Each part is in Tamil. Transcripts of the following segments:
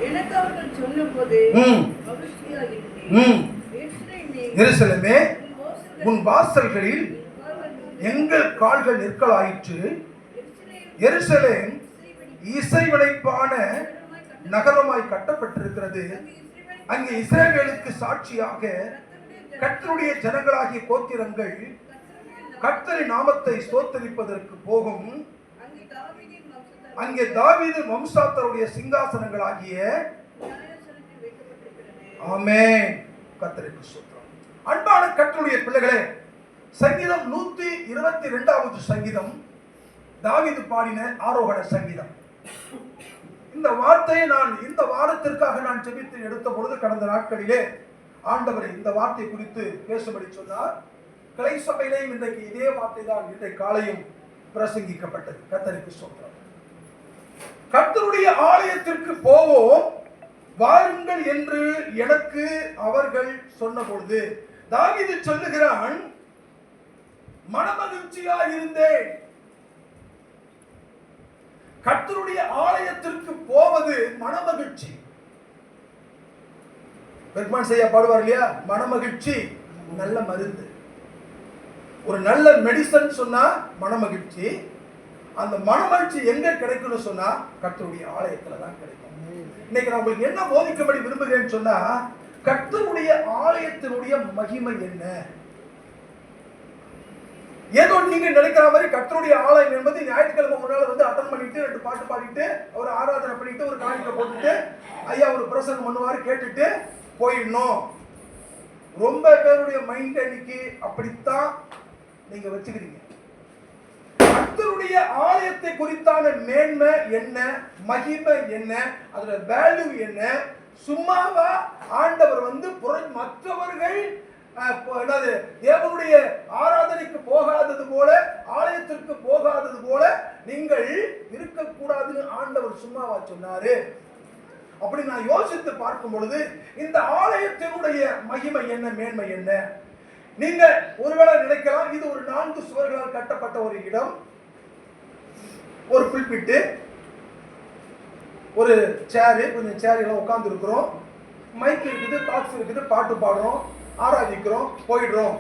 எனக்கு அவர்கள் சொன்னபோது எருசலேமே உன் வாசல்களில் எங்கள் கால்கள் நிற்கலாயிற்று. எருசலேம் இசைவளைப்பான நகரமாய் கட்டப்பட்டிருக்கிறது. அங்கே இஸ்ரவேலுக்கு சாட்சியாக கர்த்தருடைய ஜனங்களாகிய கோத்திரங்கள் கர்த்தரின் நாமத்தை ஸ்தோத்தரிப்பதற்கு போகும். அங்கே தாவீது வம்சாத்தருடைய சிங்காசனங்களாகிய ஆமென். கர்த்தருக்கு ஸ்தோத்திரம். அன்பான கர்த்தருடைய பிள்ளைகளே, சங்கீதம் 122வது சங்கீதம் தாவீது பாடின ஆரோகண சங்கீதம். இந்த வார்த்தையை நான் இந்த வாரத்திற்காக நான் ஜெபித்து எடுத்த பொழுது கடந்த நாட்களிலே ஆண்டவரை இந்த வார்த்தை குறித்து பேசும்படி சொன்னார். கிளை சபையிலேயும் இன்றைக்கு இதே வார்த்தை தான் இன்றைக்கு காலையும் பிரசங்கிக்கப்பட்டது. கர்த்தருக்கு ஸ்தோத்திரம். கர்த்தருடைய ஆலயத்திற்கு போவோம் வாருங்கள் என்று எனக்கு அவர்கள் சொன்ன பொழுது தாவீது சொல்லுகிறான், மனமகிழ்ச்சியா இருந்தேன். கர்த்தருடைய ஆலயத்திற்கு போவது மனமகிழ்ச்சி. பெருமான் செய்ய பாடுவார் இல்லையா, மனமகிழ்ச்சி நல்ல மருந்து. ஒரு நல்ல மெடிசன் சொன்னா மனமகிழ்ச்சி. அந்த மனமகிழ்ச்சி எங்க கிடைக்கும்னு சொன்னா கர்த்தருடைய ஆலயத்துல தான் கிடைக்கும். இன்னைக்கு நான் உங்களுக்கு என்ன போதிக்கும்படி விரும்புகிறேன்னு சொன்னா, கர்த்தருடைய ஆலயத்தினுடைய மகிமை என்ன. ஏதோ நீங்க நினைக்கிற மாதிரி கர்த்தருடைய ஆலயம் என்பது ஞாயிற்றுக்கிழமை ஒரு நாள் வந்து அட்டன் பண்ணிட்டு 2 பாட்டு பாடிட்டு ஒரு ஆராதனை பண்ணிட்டு ஒரு காணிக்கை போட்டுட்டு ஐயா ஒரு பிரசங்கம் பண்ணுவாரு கேட்டுட்டு போயிடணும். ரொம்ப பேருடைய மைண்ட் அன்னைக்கு அப்படித்தான் நீங்க வச்சுக்கிறீங்க. கர்த்தருடைய ஆலயத்தை குறித்தான மேன்மை என்ன, மகிமை என்ன, அதோட வேல்யூ என்ன? சும்மாவா ஆண்டவர் வந்து மற்றவர்கள் தேவனுடைய ஆராதனைக்கு போகாதது போல, ஆலயத்திற்கு போகாதது போல நீங்கள் இருக்கக்கூடாதுன்னு ஆண்டவர் சும்மாவா சொன்னாரு? அப்படி நான் யோசித்து பார்க்கும் பொழுது இந்த ஆலயத்தினுடைய மகிமை என்ன, மேன்மை என்ன? நீங்க ஒருவேளை நினைக்கலாம், இது ஒரு 4 சுவர்களால் கட்டப்பட்ட ஒரு இடம், ஒரு புல்பிட்டு, ஒரு சேரு, கொஞ்சம் சேர் எல்லாம் உட்கார்ந்து இருக்கிறோம், மைக் இருக்குது, பாக்ஸ் இருக்குது, பாட்டு பாடுறோம், ஆராதிக்கிறோம், போயிடுறோம்.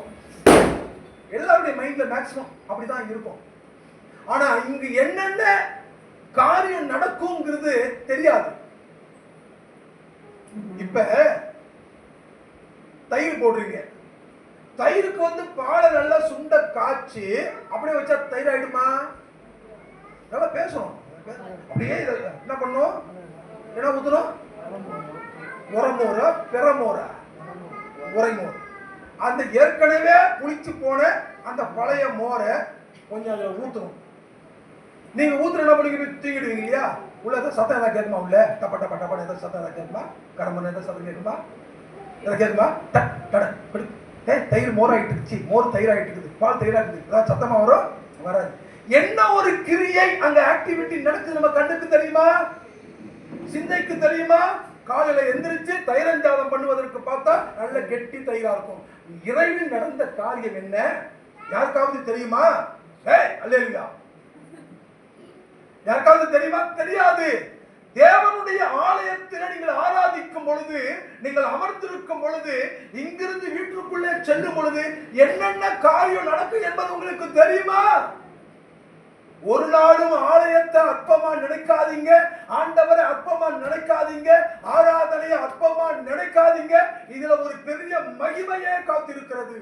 எல்லாருடைய மைண்ட்ல மேக்சிமம் அப்படிதான் இருக்கும். ஆனா இங்கு என்னென்ன காரியம் நடக்கும்ங்கிறது தெரியாது. இப்ப தயிர் போடுறீங்க, தயிருக்கு வந்து பாலை நல்லா சுண்ட காய்ச்சி அப்படியே வச்சா தயிர் ஆயிடுமா? நல்லா பேசணும். அப்படியே என்ன பண்ணும், என்ன ஊத்துறோம்? உரமோரா பெறமோரா? உரைமோர். அந்த ஏற்கனவே புளிச்சு போன அந்த பழைய மோரை கொஞ்சம் அதில் ஊற்றணும். நீங்க ஊத்துற என்ன பண்ணி தூங்கிடுவீங்க இல்லையா? உள்ள ஏதாவது சத்தம் எதாவது கேட்குமா? உள்ள டப்ப டப்ப டப்பா ஏதாவது சத்தம் எதாவது கேட்குமா? கரம்பன் ஏதாவது சத்தம் கேட்குமா? எதாவது கேட்குமா? டக் டட தயிர் மோர் ஆகிட்டு இருந்துச்சு, மோர் தயிர் ஆகிட்டு இருக்குது, பால் தயிர் ஆகிட்டு ஏதாவது சத்தமா வரும்? வராது. என்ன ஒரு கிரியை அங்க ஆக்டிவிட்டி நடக்குது நம்ம கண்ணுக்கு தெரியுமா? சிந்தைக்கு தெரியுமா? காலையில எந்திரிச்சு தயிரஞ்சாதம் பண்ணுவதற்கு பார்த்தா நல்ல கெட்டி தயிரா இருக்கும். இறைவன் நடந்த காரியம் என்ன யாருக்காவது தெரியுமா? அல்லேலூயா. யாருக்காவது தெரியுமா? தெரியாது. தேவனுடைய ஆலயத்தில் நீங்கள் ஆராதிக்கும் பொழுது, நீங்கள் அமர்ந்திருக்கும் பொழுது, இங்கிருந்து வீட்டுக்குள்ளே செல்லும் பொழுது என்னென்ன காரியம் நடக்கும் என்பது உங்களுக்கு தெரியுமா? ஒரு நாளும் ஆலயத்தை அற்பமா நினைக்காதீங்க, ஆண்டவரை அற்பமா நினைக்காதீங்க, ஆராதனையை அற்பமா நினைக்காதீங்க. இதுல ஒரு பெரிய மகிமையே காத்திருக்கிறது.